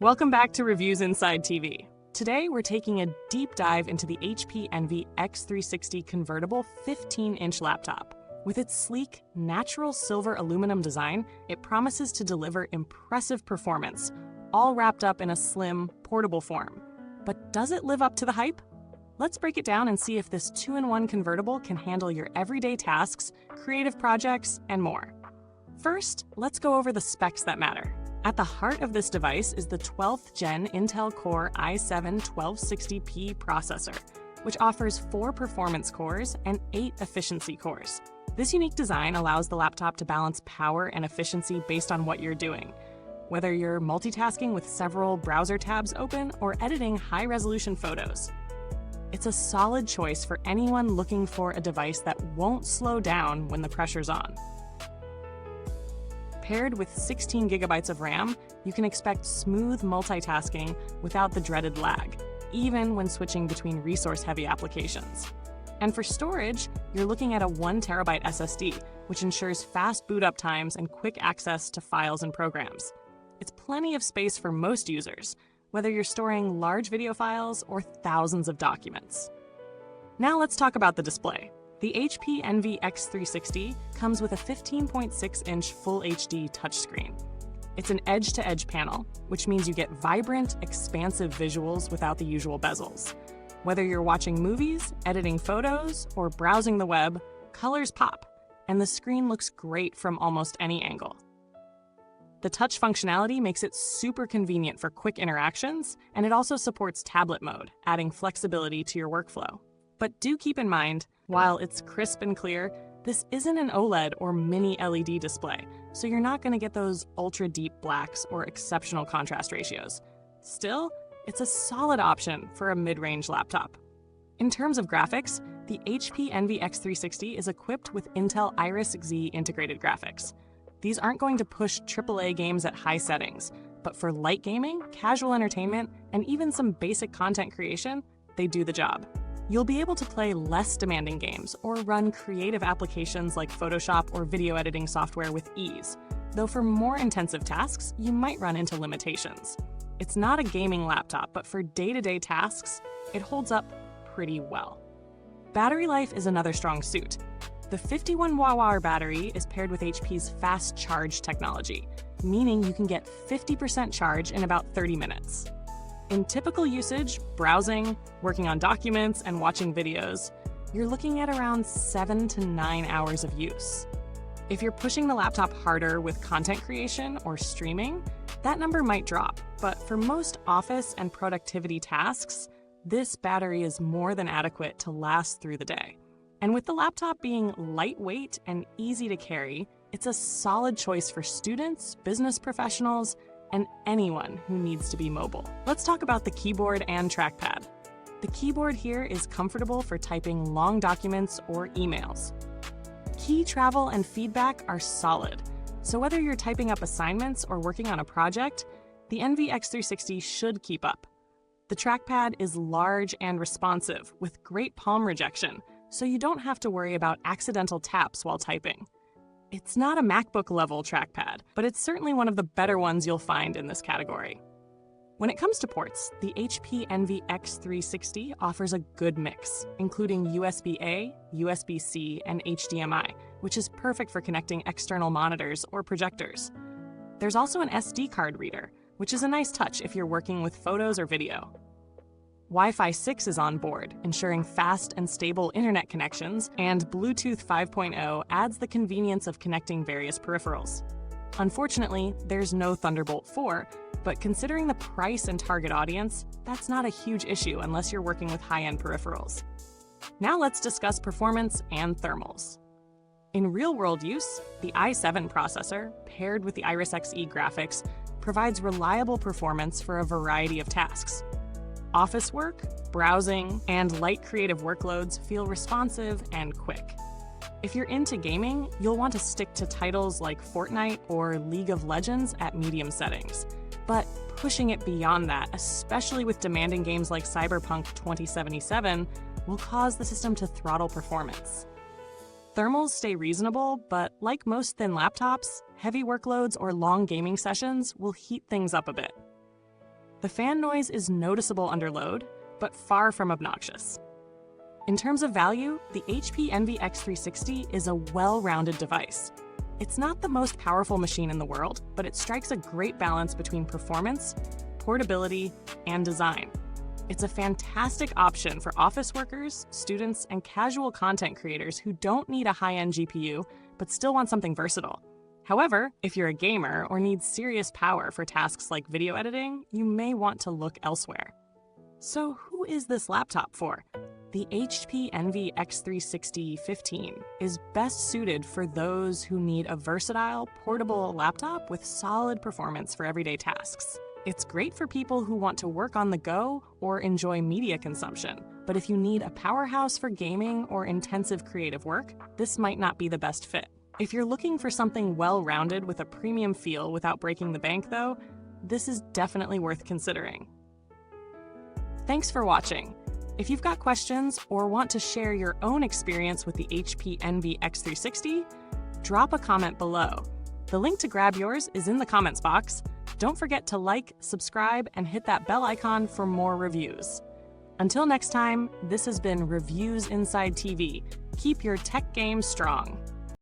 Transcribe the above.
Welcome back to Reviews Inside TV. Today, we're taking a deep dive into the HP Envy x360 convertible 15-inch laptop. With its sleek, natural silver aluminum design, it promises to deliver impressive performance, all wrapped up in a slim, portable form. But does it live up to the hype? Let's break it down and see if this 2-in-1 convertible can handle your everyday tasks, creative projects, and more. First, let's go over the specs that matter. At the heart of this device is the 12th Gen Intel Core i7-1260p processor, which offers 4 performance cores and 8 efficiency cores. This unique design allows the laptop to balance power and efficiency based on what you're doing, whether you're multitasking with several browser tabs open or editing high-resolution photos. It's a solid choice for anyone looking for a device that won't slow down when the pressure's on. Paired with 16 gigabytes of RAM, you can expect smooth multitasking without the dreaded lag, even when switching between resource-heavy applications. And for storage, you're looking at a 1 terabyte SSD, which ensures fast boot-up times and quick access to files and programs. It's plenty of space for most users, whether you're storing large video files or thousands of documents. Now let's talk about the display. The HP Envy x360 comes with a 15.6-inch Full HD touchscreen. It's an edge-to-edge panel, which means you get vibrant, expansive visuals without the usual bezels. Whether you're watching movies, editing photos, or browsing the web, colors pop, and the screen looks great from almost any angle. The touch functionality makes it super convenient for quick interactions, and it also supports tablet mode, adding flexibility to your workflow. But do keep in mind, while it's crisp and clear, this isn't an OLED or mini LED display, so you're not going to get those ultra-deep blacks or exceptional contrast ratios. Still, it's a solid option for a mid-range laptop. In terms of graphics, the HP Envy x360 is equipped with Intel Iris Xe integrated graphics. These aren't going to push AAA games at high settings, but for light gaming, casual entertainment, and even some basic content creation, they do the job. You'll be able to play less demanding games or run creative applications like Photoshop or video editing software with ease, though for more intensive tasks, you might run into limitations. It's not a gaming laptop, but for day-to-day tasks, it holds up pretty well. Battery life is another strong suit. The 51 watt-hour battery is paired with HP's fast charge technology, meaning you can get 50% charge in about 30 minutes. In typical usage, browsing, working on documents, and watching videos, you're looking at around 7 to 9 hours of use. If you're pushing the laptop harder with content creation or streaming, that number might drop, but for most office and productivity tasks, this battery is more than adequate to last through the day. And with the laptop being lightweight and easy to carry, it's a solid choice for students, business professionals, and anyone who needs to be mobile. Let's talk about the keyboard and trackpad. The keyboard here is comfortable for typing long documents or emails. Key travel and feedback are solid, so whether you're typing up assignments or working on a project, the Envy x360 should keep up. The trackpad is large and responsive with great palm rejection, so you don't have to worry about accidental taps while typing. It's not a MacBook-level trackpad, but it's certainly one of the better ones you'll find in this category. When it comes to ports, the HP Envy x360 offers a good mix, including USB-A, USB-C, and HDMI, which is perfect for connecting external monitors or projectors. There's also an SD card reader, which is a nice touch if you're working with photos or video. Wi-Fi 6 is on board, ensuring fast and stable internet connections, and Bluetooth 5.0 adds the convenience of connecting various peripherals. Unfortunately, there's no Thunderbolt 4, but considering the price and target audience, that's not a huge issue unless you're working with high-end peripherals. Now let's discuss performance and thermals. In real-world use, the i7 processor, paired with the Iris Xe graphics, provides reliable performance for a variety of tasks. Office work, browsing, and light creative workloads feel responsive and quick. If you're into gaming, you'll want to stick to titles like Fortnite or League of Legends at medium settings. But pushing it beyond that, especially with demanding games like Cyberpunk 2077, will cause the system to throttle performance. Thermals stay reasonable, but like most thin laptops, heavy workloads or long gaming sessions will heat things up a bit. The fan noise is noticeable under load, but far from obnoxious. In terms of value, the HP Envy x360 is a well-rounded device. It's not the most powerful machine in the world, but it strikes a great balance between performance, portability, and design. It's a fantastic option for office workers, students, and casual content creators who don't need a high-end GPU, but still want something versatile. However, if you're a gamer or need serious power for tasks like video editing, you may want to look elsewhere. So who is this laptop for? The HP Envy x360 15 is best suited for those who need a versatile, portable laptop with solid performance for everyday tasks. It's great for people who want to work on the go or enjoy media consumption. But if you need a powerhouse for gaming or intensive creative work, this might not be the best fit. If you're looking for something well-rounded with a premium feel without breaking the bank, though, this is definitely worth considering. Thanks for watching. If you've got questions or want to share your own experience with the HP Envy x360, drop a comment below. The link to grab yours is in the comments box. Don't forget to like, subscribe, and hit that bell icon for more reviews. Until next time, this has been Reviews Inside TV. Keep your tech game strong.